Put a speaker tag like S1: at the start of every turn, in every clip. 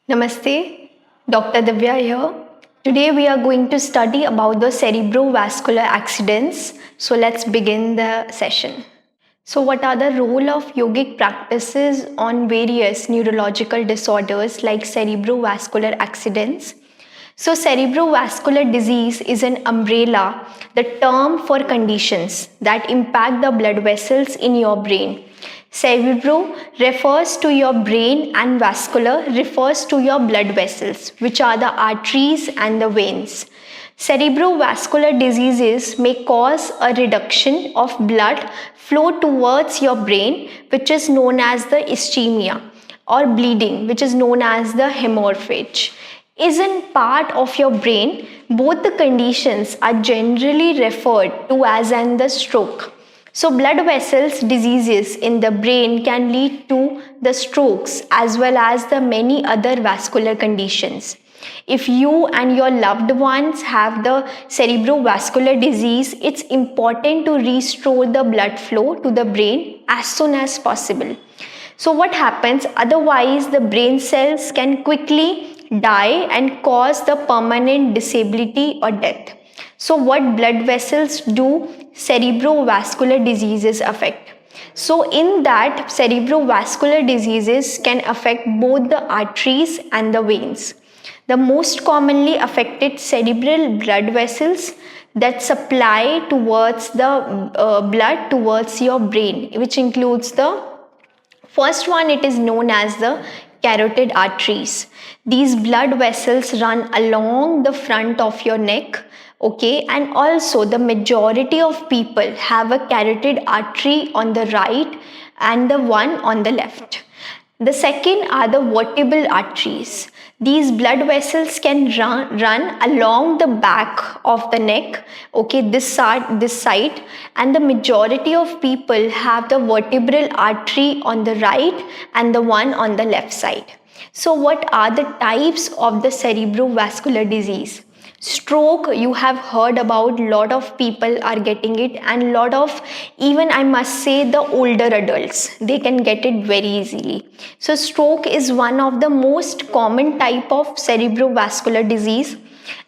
S1: Namaste, Dr. Divya here. Today we are going to study about the cerebrovascular accidents. So let's begin the session. So what are the role of yogic practices on various neurological disorders like cerebrovascular accidents? So cerebrovascular disease is an umbrella, the term for conditions that impact the blood vessels in your brain. Cerebro refers to your brain and vascular refers to your blood vessels, which are the arteries and the veins. Cerebrovascular diseases may cause a reduction of blood flow towards your brain, which is known as the ischemia, or bleeding, which is known as the hemorrhage. Isn't part of your brain. Both the conditions are generally referred to as the stroke. So blood vessels diseases in the brain can lead to the strokes as well as the many other vascular conditions. If you and your loved ones have the cerebrovascular disease, it's important to restore the blood flow to the brain as soon as possible. So what happens? Otherwise, the brain cells can quickly die and cause the permanent disability or death. So what blood vessels do cerebrovascular diseases affect? So in that, cerebrovascular diseases can affect both the arteries and the veins. The most commonly affected cerebral blood vessels that supply towards the blood towards your brain, which includes the first one, it is known as the carotid arteries. These blood vessels run along the front of your neck, okay, and also the majority of people have a carotid artery on the right and the one on the left. The second are the vertebral arteries. These blood vessels can run along the back of the neck, okay, this side, and the majority of people have the vertebral artery on the right and the one on the left side. So what are the types of the cerebrovascular disease? Stroke, you have heard about, lot of people are getting it, and lot of, even I must say, the older adults, they can get it very easily. So stroke is one of the most common type of cerebrovascular disease,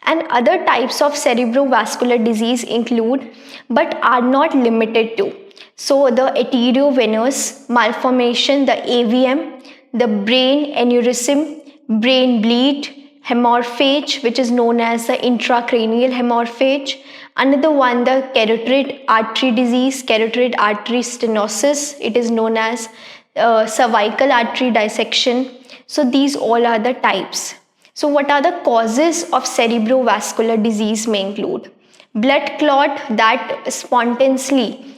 S1: and other types of cerebrovascular disease include but are not limited to, so the arteriovenous malformation, the AVM, the brain aneurysm, brain bleed, hemorrhage, which is known as the intracranial hemorrhage. Another one, the carotid artery disease, carotid artery stenosis. It is known as cervical artery dissection. So these all are the types. So what are the causes of cerebrovascular disease may include blood clot that spontaneously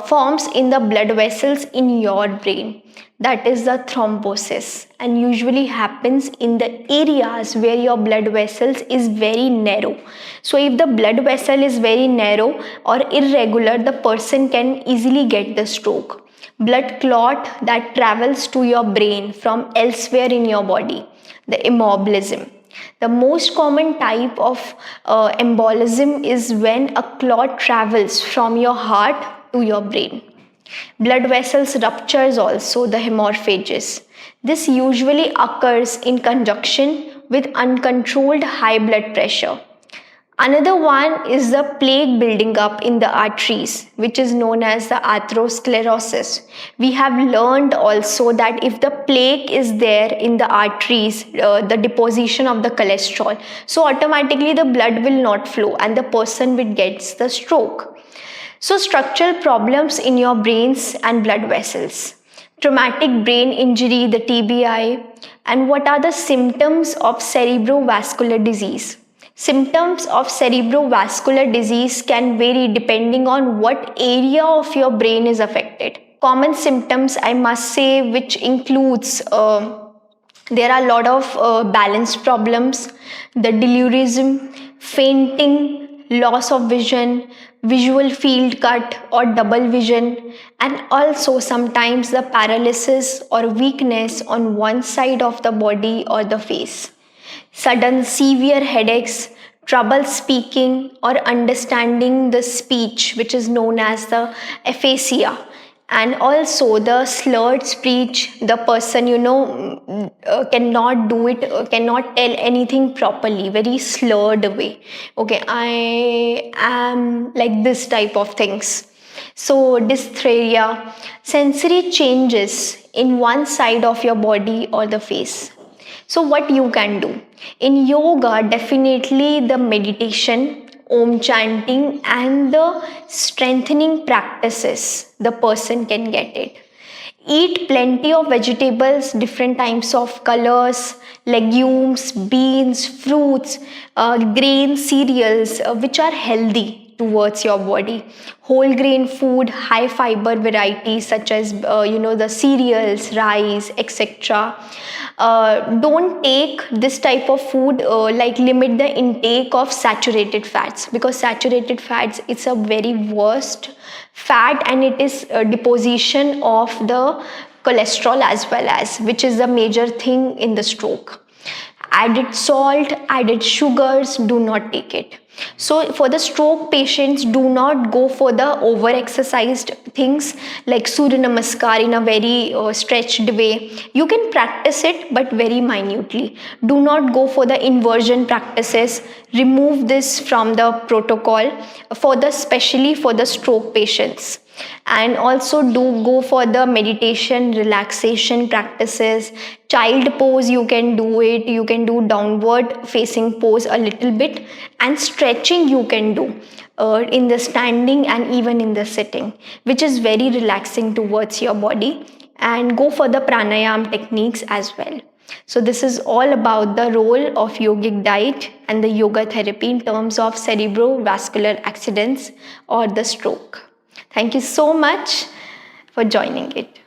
S1: forms in the blood vessels in your brain, that is the thrombosis, and usually happens in the areas where your blood vessels is very narrow. So if the blood vessel is very narrow or irregular, the person can easily get the stroke. Blood clot that travels to your brain from elsewhere in your body, the embolism. The most common type of embolism is when a clot travels from your heart to your brain. Blood vessels ruptures also, the hemorrhages. This usually occurs in conjunction with uncontrolled high blood pressure. Another one is the plaque building up in the arteries, which is known as the atherosclerosis. We have learned also that if the plaque is there in the arteries, the deposition of the cholesterol, so automatically the blood will not flow and the person will get the stroke. So structural problems in your brains and blood vessels, traumatic brain injury, the TBI, and what are the symptoms of cerebrovascular disease? Symptoms of cerebrovascular disease can vary depending on what area of your brain is affected. Common symptoms, I must say, which includes there are a lot of balance problems, the delirium, fainting, loss of vision, visual field cut or double vision, and also sometimes the paralysis or weakness on one side of the body or the face. Sudden severe headaches, trouble speaking or understanding the speech, which is known as the aphasia, And also the slurred speech, the person cannot do it, cannot tell anything properly, very slurred way. Okay, I am like this type of things. So dysphagia, sensory changes in one side of your body or the face. So what you can do in yoga, definitely the meditation, om chanting, and the strengthening practices, the person can get it. Eat plenty of vegetables, different types of colors, legumes, beans, fruits, grain, cereals, which are healthy towards your body. Whole grain food, high fiber varieties such as the cereals, rice, etc. Don't take this type of food, like limit the intake of saturated fats, because saturated fats, it's a very worst fat, and it is a deposition of the cholesterol as well, as which is the major thing in the stroke. Added salt, added sugars, do not take it. So for the stroke patients, do not go for the over exercised things like Surya Namaskar in a very stretched way. You can practice it, but very minutely. Do not go for the inversion practices. Remove this from the protocol for the, especially for the stroke patients. And also do go for the meditation, relaxation practices. Child pose, you can do it, you can do downward facing pose a little bit, and stretching you can do in the standing and even in the sitting, which is very relaxing towards your body. And go for the pranayam techniques as well. So this is all about the role of yogic diet and the yoga therapy in terms of cerebrovascular accidents or the stroke. Thank you so much for joining it.